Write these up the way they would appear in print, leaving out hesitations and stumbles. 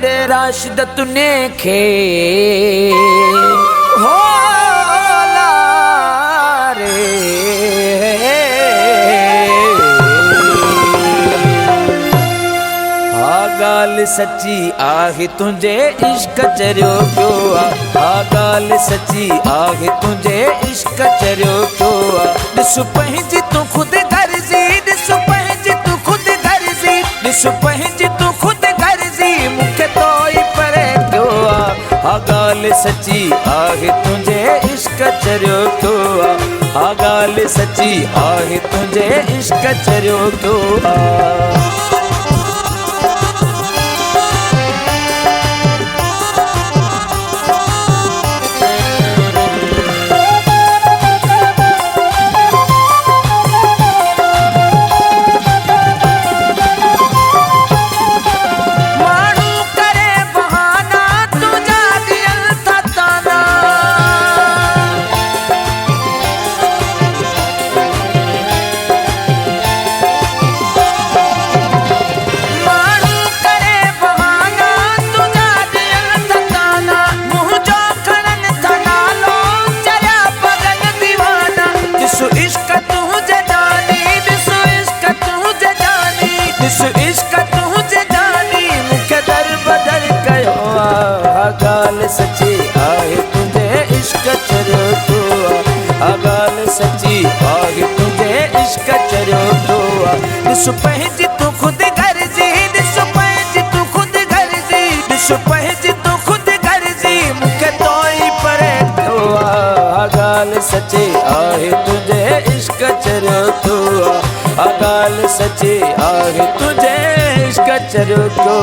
दे राशिद तूने खे हो रे गाल सच्ची आहे तुझे इश्क चरियो क्यों आ गाल सच्ची आहे तुझे इश्क चरियो क्यों आ दिसु पंहिंजी तू खुद गर्जी दिसु पंहिंजी तू खुद गर्जी दिसु पंहिंजी तू खुद गर्जी मुखे तो ही परे क्यों आ गाल सच्ची आहे तुझे इश्क चरियो क्यों आ गाल सच्ची आहे तुझे इश्क चरियो क्यों आ गाल सच्ची आहे तुझे इश्क चरियो क्यों आ गाल सच्ची आहे तुझे इश्क चरियो क्यों आ दिसु पंहिंजी तू खुद गर्जी दिसु पंहिंजी तू खुद गर्जी दिसु पंहिंजी तू खुद गर्जी मुखे तो ही परे क्यों आ गाल सच्ची आहे तुझे इश्क चरियो क्यों आ गाल सच्ची आहे तुझे इश्क चरियो क्यों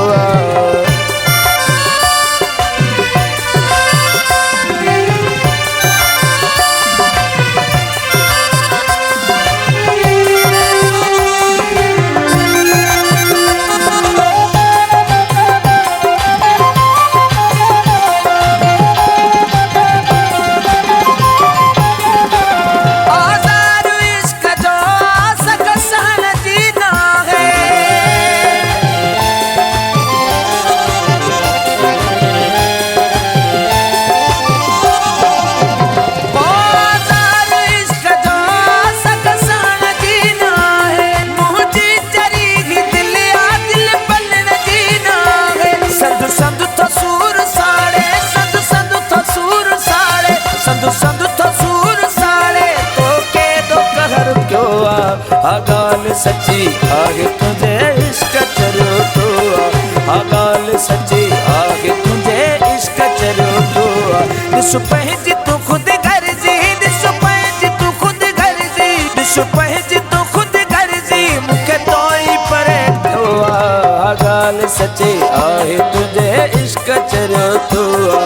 आ गाल सच्ची आहे तुझे इश्क चरियो क्यों आ गाल सच्ची आहे तुझे इश्क चरियो क्यों आ दिसु पंहिंजी तू खुद गर्जी दिसु पंहिंजी तू खुद गर्जी दिसु पंहिंजी तू खुद गर्जी मुखे तो ही परे क्यों आ गाल सच्ची आहे तुझे इश्क चरियो क्यों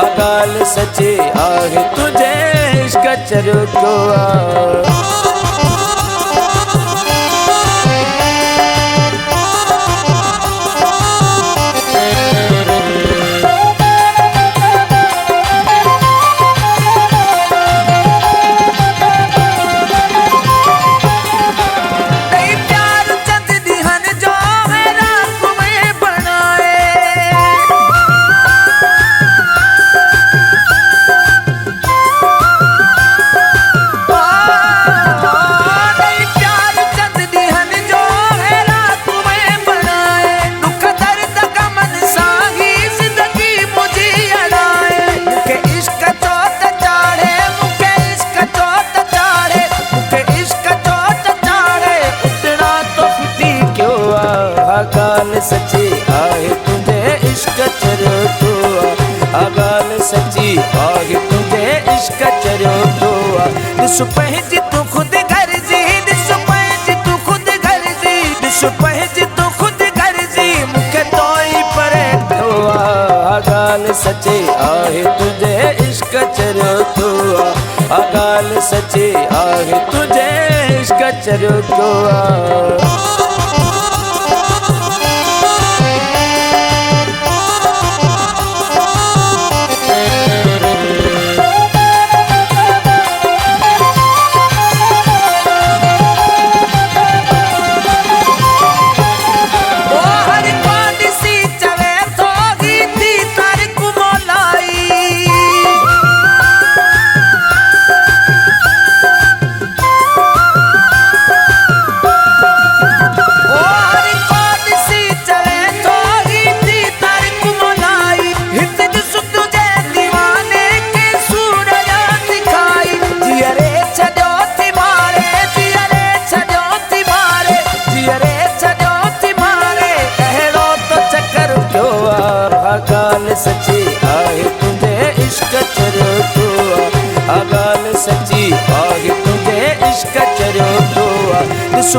आ गाल सच्ची आहे तुझे इश्क चरियो क्यों आ गाल सच्ची आहे तुझे इश्क चरियो क्यों आ गाल सच्ची आहे तुझे इश्क चरियो क्यों आ दिसु पंहिंजी तू खुद गर्जी दिसु पंहिंजी तू खुद गर्जी दिसु पंहिंजी तू खुद गर्जी मुखे तो ही परे क्यों आ गाल सच्ची आहे तुझे इश्क चरियो क्यों आ गाल सच्ची आहे तुझे इश्क चरियो क्यों आ गाल सच्ची आहे तुझे इश्क चरियो तो गाल सच्ची आहे तुझे इश्क चरियो तो ॾिस